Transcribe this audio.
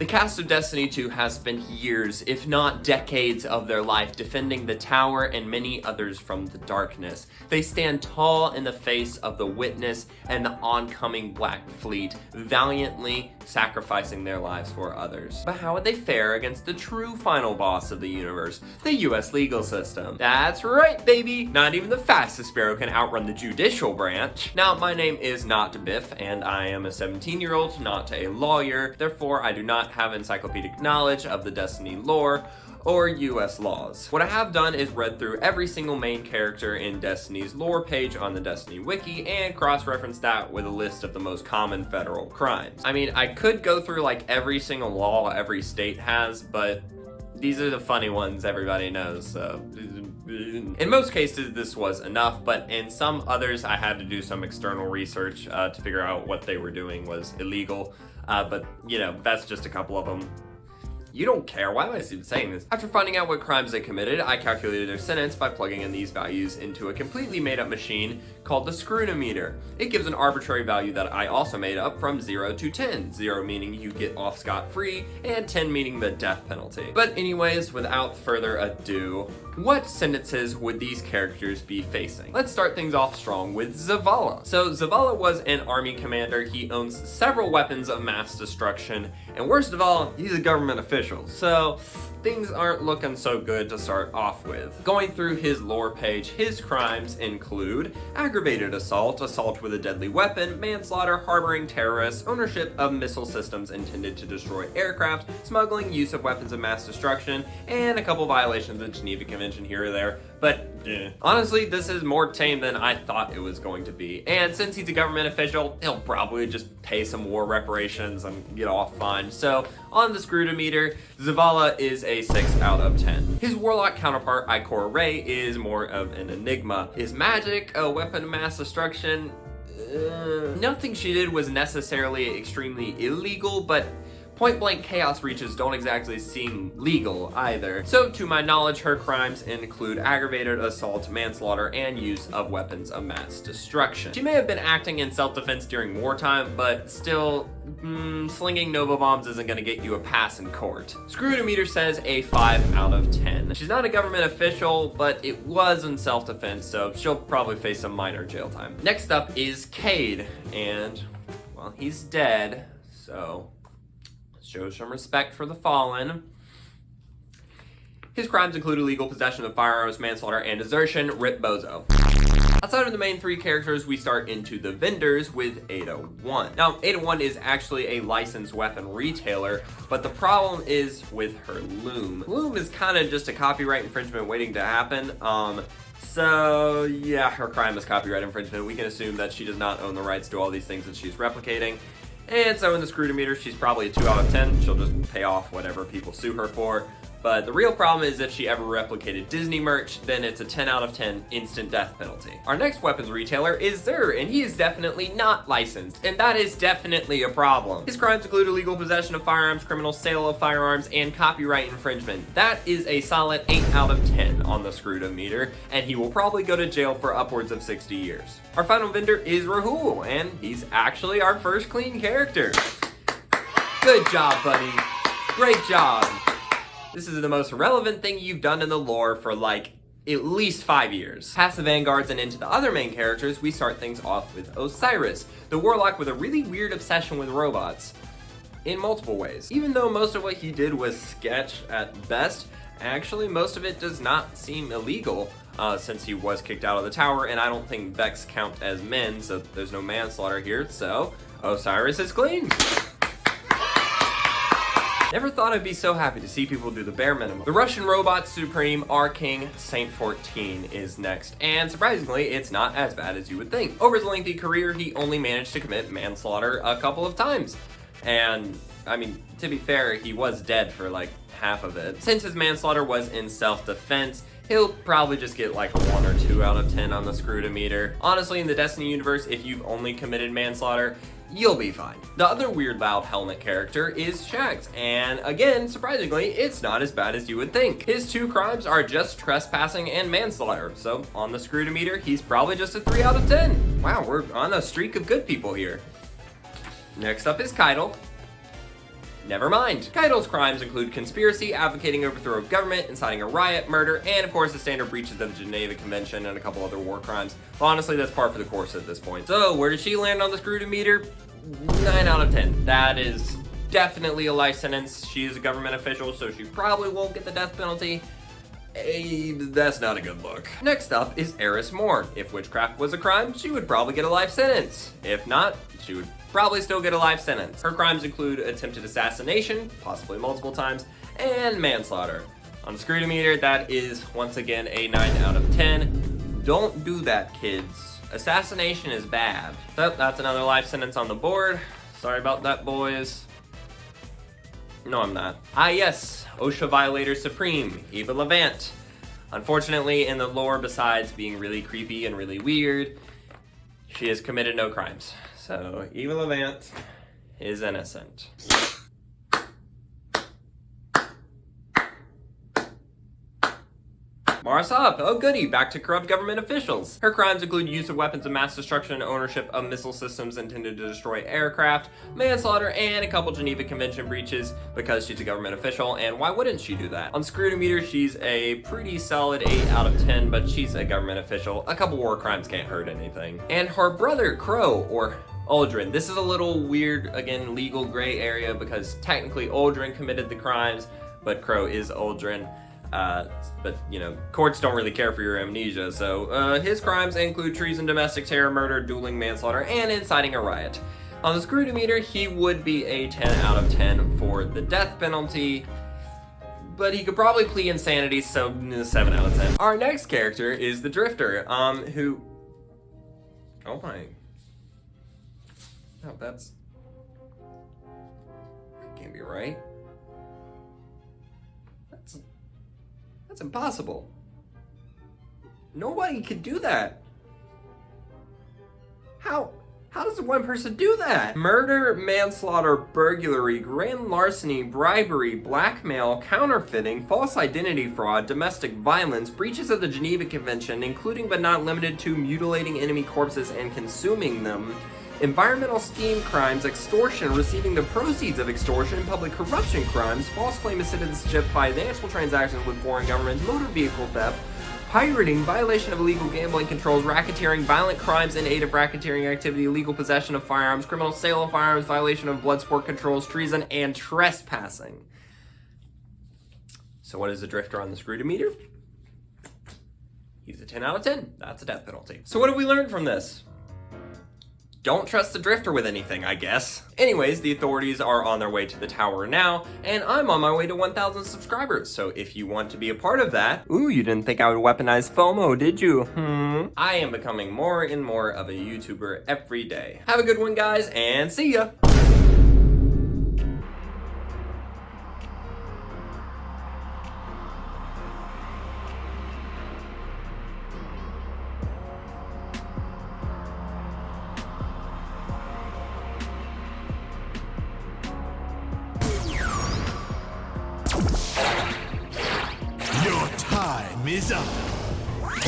The cast of Destiny 2 has spent years, if not decades, of their life defending the tower and many others from the darkness. They stand tall in the face of the Witness and the oncoming Black Fleet, valiantly sacrificing their lives for others. But how would they fare against the true final boss of the universe, the US legal system? That's right, baby! Not even the fastest sparrow can outrun the judicial branch. Now, my name is not Biff, and I am a 17-year-old, not a lawyer. Therefore, I do not have encyclopedic knowledge of the Destiny lore or US laws. What I have done is read through every single main character in Destiny's lore page on the Destiny wiki and cross-referenced that with a list of the most common federal crimes. I mean, I could go through like every single law every state has, but these are the funny ones everybody knows, so in most cases this was enough, but in some others I had to do some external research to figure out what they were doing was illegal, but you know, that's just a couple of them. You don't care, why am I even saying this? After finding out what crimes they committed, I calculated their sentence by plugging in these values into a completely made up machine called the Scrutinometer. It gives an arbitrary value that I also made up from 0 to 10. 0 meaning you get off scot-free, and 10 meaning the death penalty. But anyways, without further ado, what sentences would these characters be facing? Let's start things off strong with Zavala. So Zavala was an army commander. He owns several weapons of mass destruction, and worst of all, he's a government official. So things aren't looking so good to start off with. Going through his lore page, his crimes include aggravated assault, assault with a deadly weapon, manslaughter, harboring terrorists, ownership of missile systems intended to destroy aircraft, smuggling, use of weapons of mass destruction, and a couple violations of the Geneva Convention here or there. But honestly, this is more tame than I thought it was going to be. And since he's a government official, he'll probably just pay some war reparations and get off fine. So on the Scrutinometer, Zavala is a 6 out of 10. His warlock counterpart, Ikora Rey, is more of an enigma. Is magic a weapon of mass destruction? Nothing she did was necessarily extremely illegal, but point-blank chaos reaches don't exactly seem legal either. So to my knowledge, her crimes include aggravated assault, manslaughter, and use of weapons of mass destruction. She may have been acting in self-defense during wartime, but still, slinging Nova bombs isn't gonna get you a pass in court. Scrutinometer says a 5 out of 10. She's not a government official, but it was in self-defense, so she'll probably face some minor jail time. Next up is Cayde, and, well, he's dead, so show some respect for the fallen. His crimes include illegal possession of firearms, manslaughter, and desertion. Rip Bozo. Outside of the main three characters, we start into the vendors with 801. Now, 801 is actually a licensed weapon retailer, but the problem is with her loom. Loom is kind of just a copyright infringement waiting to happen. So yeah, her crime is copyright infringement. We can assume that she does not own the rights to all these things that she's replicating. And so in the Scrutinometer, she's probably a 2 out of 10. She'll just pay off whatever people sue her for. But the real problem is if she ever replicated Disney merch, then it's a 10 out of 10 instant death penalty. Our next weapons retailer is Xur, and he is definitely not licensed, and that is definitely a problem. His crimes include illegal possession of firearms, criminal sale of firearms, and copyright infringement. That is a solid 8 out of 10 on the Scrutinometer, and he will probably go to jail for upwards of 60 years. Our final vendor is Rahul, and he's actually our first clean character. Good job, buddy. Great job. This is the most relevant thing you've done in the lore for like at least 5 years. Past the vanguards and into the other main characters, we start things off with Osiris, the warlock with a really weird obsession with robots in multiple ways. Even though most of what he did was sketch at best, actually most of it does not seem illegal since he was kicked out of the tower, and I don't think Vex count as men, so there's no manslaughter here, so Osiris is clean. Never thought I'd be so happy to see people do the bare minimum. The Russian robot supreme, our king, Saint 14, is next, and surprisingly, it's not as bad as you would think. Over his lengthy career, he only managed to commit manslaughter a couple of times. And, I mean, to be fair, he was dead for like half of it. Since his manslaughter was in self-defense, he'll probably just get like a 1 or 2 out of 10 on the Scrutinometer. Honestly, in the Destiny universe, if you've only committed manslaughter, you'll be fine. The other weird loud helmet character is Shaxx, and again, surprisingly, it's not as bad as you would think. His 2 crimes are just trespassing and manslaughter, so on the Scrutinometer, he's probably just a 3 out of 10. Wow, we're on a streak of good people here. Next up is Cayde. Never mind. Cayde's crimes include conspiracy, advocating overthrow of government, inciting a riot, murder, and of course the standard breaches of the Geneva Convention and a couple other war crimes. But honestly, that's par for the course at this point. So where does she land on the scrutimeter? 9 out of 10. That is definitely a life sentence. She is a government official, so she probably won't get the death penalty. That's not a good look. Next up is Eris Moore. If witchcraft was a crime, she would probably get a life sentence. If not, she would probably still get a life sentence. Her crimes include attempted assassination, possibly multiple times, and manslaughter. On the scrutimeter, that is once again a 9 out of 10. Don't do that, kids. Assassination is bad. So that's another life sentence on the board. Sorry about that, boys. No, I'm not. Ah, yes, OSHA Violator Supreme, Eva Levant. Unfortunately, in the lore, besides being really creepy and really weird, she has committed no crimes. So, Eva Levant is innocent. Mara Saab, oh goody, back to corrupt government officials. Her crimes include use of weapons of mass destruction and ownership of missile systems intended to destroy aircraft, manslaughter, and a couple Geneva Convention breaches because she's a government official, and why wouldn't she do that? On scrutimeter, she's a pretty solid 8 out of 10, but she's a government official. A couple war crimes can't hurt anything. And her brother, Crow, or Aldrin. This is a little weird, again, legal gray area because technically Aldrin committed the crimes, but Crow is Aldrin. But, you know, courts don't really care for your amnesia, so his crimes include treason, domestic terror, murder, dueling, manslaughter, and inciting a riot. On the scrutimeter, he would be a 10 out of 10 for the death penalty, but he could probably plead insanity, so 7 out of 10. Our next character is the Drifter, who... Oh my... No, that can't be right. That's impossible. Nobody could do that. How does one person do that? Murder, manslaughter, burglary, grand larceny, bribery, blackmail, counterfeiting, false identity fraud, domestic violence, breaches of the Geneva Convention, including but not limited to mutilating enemy corpses and consuming them, environmental scheme crimes, extortion, receiving the proceeds of extortion, public corruption crimes, false claim of citizenship, financial transactions with foreign governments, motor vehicle theft, pirating, violation of illegal gambling controls, racketeering, violent crimes in aid of racketeering activity, illegal possession of firearms, criminal sale of firearms, violation of blood sport controls, treason, and trespassing. So what is the Drifter on the scrutimeter? He's a 10 out of 10. That's a death penalty. So what have we learned from this? Don't trust the Drifter with anything, I guess. Anyways, the authorities are on their way to the tower now, and I'm on my way to 1,000 subscribers, so if you want to be a part of that... Ooh, you didn't think I would weaponize FOMO, did you? I am becoming more and more of a YouTuber every day. Have a good one, guys, and see ya! Your time is up.